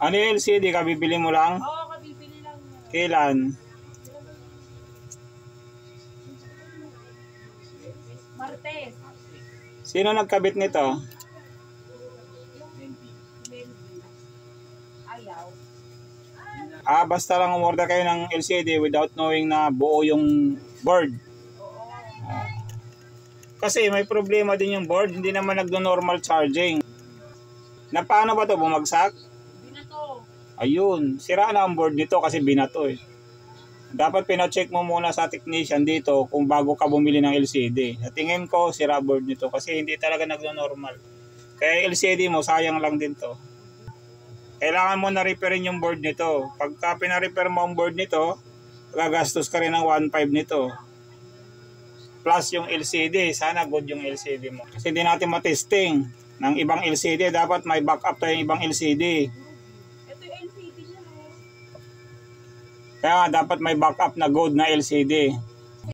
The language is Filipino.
Ano yung LCD? Kabibili mo lang? Oo, kabibili lang. Kailan? Martes. Sino nagkabit nito? Ayaw. Basta lang umorder kayo ng LCD without knowing na buo yung board. Kasi may problema din yung board, hindi naman nagno-normal charging. Na paano ba to bumagsak? Binato. Ayun, sira na ang board nito kasi binato eh. Dapat pina-check mo muna sa technician dito kung bago ka bumili ng LCD. Sa tingin ko, sira board nito kasi hindi talaga nagno-normal. Kaya LCD mo, sayang lang din to. Kailangan mo na-repairin yung board nito. Pagka pina-repair mo ang board nito, gagastos ka rin ng 1.5 nito. Plus yung LCD, sana good yung LCD mo. Kasi hindi natin matesting ng ibang LCD. Dapat may backup tayong ibang LCD. Ito yung LCD niya. Kaya dapat may backup na good na LCD.